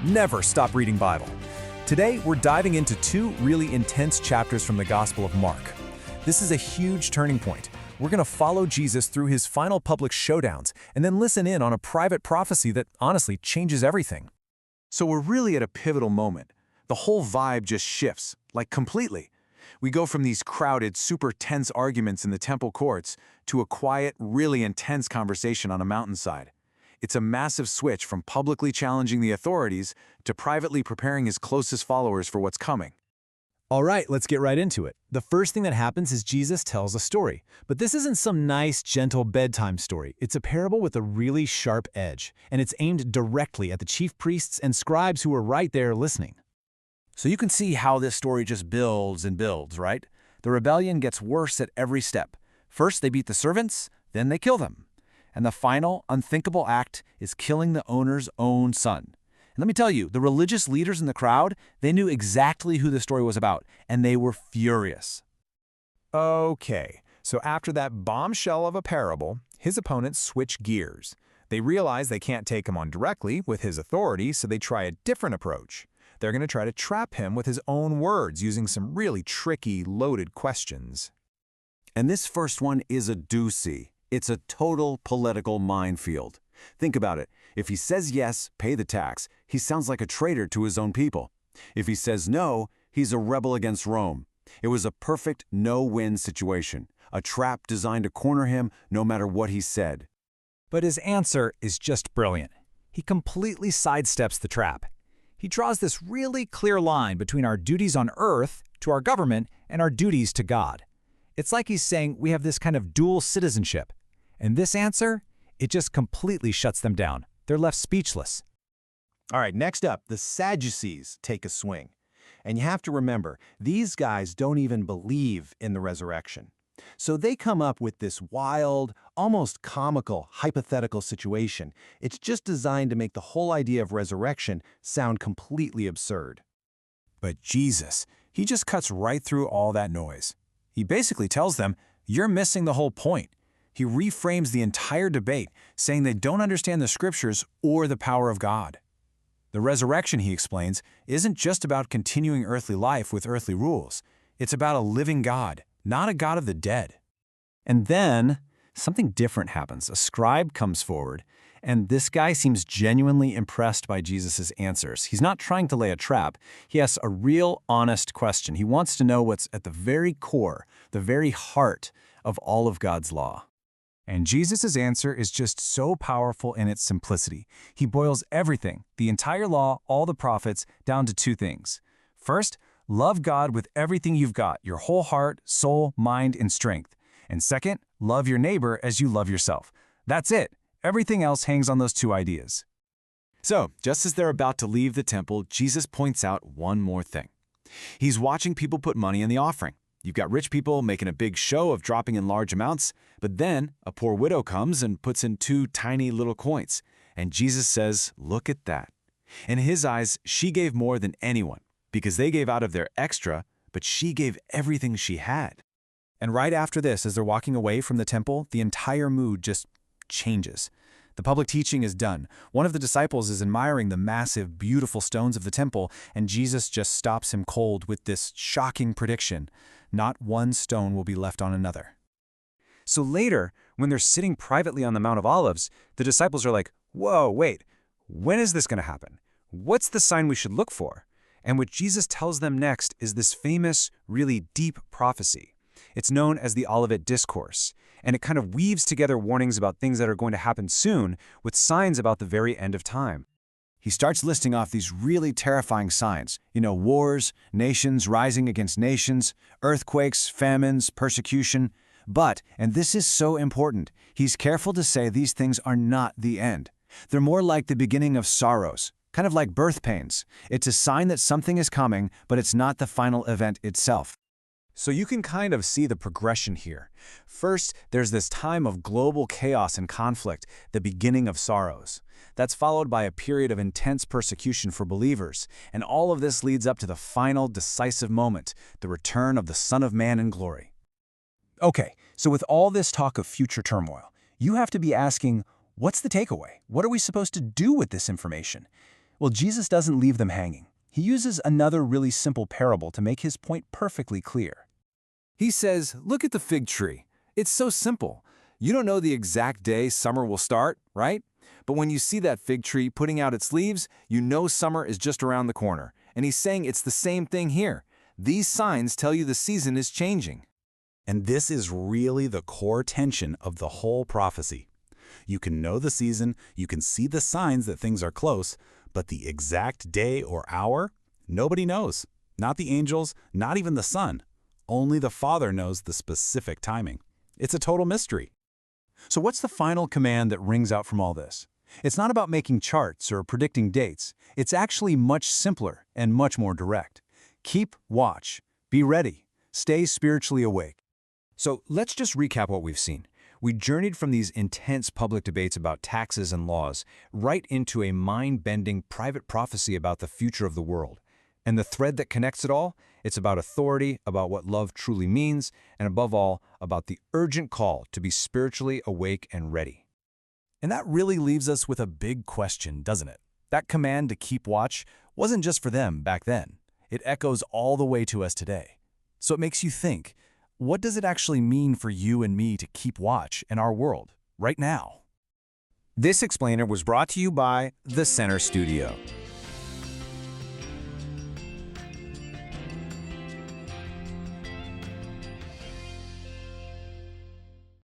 Never stop reading Bible. Today, we're diving into two really intense chapters from the Gospel of Mark. This is a huge turning point. We're going to follow Jesus through his final public showdowns and then listen in on a private prophecy that honestly changes everything. So we're really at a pivotal moment. The whole vibe just shifts, like completely. We go from these crowded, super tense arguments in the temple courts to a quiet, really intense conversation on a mountainside. It's a massive switch from publicly challenging the authorities to privately preparing his closest followers for what's coming. All right, let's get right into it. The first thing that happens is Jesus tells a story. But this isn't some nice, gentle bedtime story. It's a parable with a really sharp edge, and it's aimed directly at the chief priests and scribes who were right there listening. So you can see how this story just builds and builds, right? The rebellion gets worse at every step. First, they beat the servants, then they kill them. And the final, unthinkable act is killing the owner's own son. And let me tell you, the religious leaders in the crowd, they knew exactly who the story was about, and they were furious. Okay, so after that bombshell of a parable, his opponents switch gears. They realize they can't take him on directly with his authority, so they try a different approach. They're going to try to trap him with his own words using some really tricky, loaded questions. And this first one is a doozy. It's a total political minefield. Think about it. If he says yes, pay the tax, he sounds like a traitor to his own people. If he says no, he's a rebel against Rome. It was a perfect no-win situation, a trap designed to corner him no matter what he said. But his answer is just brilliant. He completely sidesteps the trap. He draws this really clear line between our duties on earth to our government and our duties to God. It's like he's saying we have this kind of dual citizenship. And this answer, it just completely shuts them down. They're left speechless. All right, next up, the Sadducees take a swing. And you have to remember, these guys don't even believe in the resurrection. So they come up with this wild, almost comical, hypothetical situation. It's just designed to make the whole idea of resurrection sound completely absurd. But Jesus, he just cuts right through all that noise. He basically tells them, you're missing the whole point. He reframes the entire debate, saying they don't understand the scriptures or the power of God. The resurrection, he explains, isn't just about continuing earthly life with earthly rules. It's about a living God, not a God of the dead. And then something different happens. A scribe comes forward, and this guy seems genuinely impressed by Jesus' answers. He's not trying to lay a trap. He asks a real, honest question. He wants to know what's at the very core, the very heart of all of God's law. And Jesus' answer is just so powerful in its simplicity. He boils everything, the entire law, all the prophets, down to two things. First, love God with everything you've got, your whole heart, soul, mind, and strength. And second, love your neighbor as you love yourself. That's it. Everything else hangs on those two ideas. So, just as they're about to leave the temple, Jesus points out one more thing. He's watching people put money in the offering. You've got rich people making a big show of dropping in large amounts, but then a poor widow comes and puts in 2 tiny little coins. And Jesus says, look at that. In his eyes, she gave more than anyone, because they gave out of their extra, but she gave everything she had. And right after this, as they're walking away from the temple, the entire mood just changes. The public teaching is done. One of the disciples is admiring the massive, beautiful stones of the temple, and Jesus just stops him cold with this shocking prediction. Not one stone will be left on another. So later, when they're sitting privately on the Mount of Olives, the disciples are like, whoa, wait, when is this going to happen? What's the sign we should look for? And what Jesus tells them next is this famous, really deep prophecy. It's known as the Olivet Discourse, and it kind of weaves together warnings about things that are going to happen soon with signs about the very end of time. He starts listing off these really terrifying signs, wars, nations rising against nations, earthquakes, famines, persecution. But, and this is so important, he's careful to say these things are not the end. They're more like the beginning of sorrows, kind of like birth pains. It's a sign that something is coming, but it's not the final event itself. So you can kind of see the progression here. First, there's this time of global chaos and conflict, the beginning of sorrows. That's followed by a period of intense persecution for believers, and all of this leads up to the final decisive moment, the return of the Son of Man in glory. Okay, so with all this talk of future turmoil, you have to be asking, what's the takeaway? What are we supposed to do with this information? Well, Jesus doesn't leave them hanging. He uses another really simple parable to make his point perfectly clear. He says, look at the fig tree. It's so simple. You don't know the exact day summer will start, right? But when you see that fig tree putting out its leaves, you know summer is just around the corner. And he's saying it's the same thing here. These signs tell you the season is changing. And this is really the core tension of the whole prophecy. You can know the season, you can see the signs that things are close, but the exact day or hour, nobody knows. Not the angels, not even the Son. Only the Father knows the specific timing. It's a total mystery. So what's the final command that rings out from all this? It's not about making charts or predicting dates. It's actually much simpler and much more direct. Keep watch. Be ready. Stay spiritually awake. So let's just recap what we've seen. We journeyed from these intense public debates about taxes and laws right into a mind-bending private prophecy about the future of the world. And the thread that connects it all, it's about authority, about what love truly means, and above all, about the urgent call to be spiritually awake and ready. And that really leaves us with a big question, doesn't it? That command to keep watch wasn't just for them back then. It echoes all the way to us today. So it makes you think, what does it actually mean for you and me to keep watch in our world, right now? This explainer was brought to you by The Center Studio.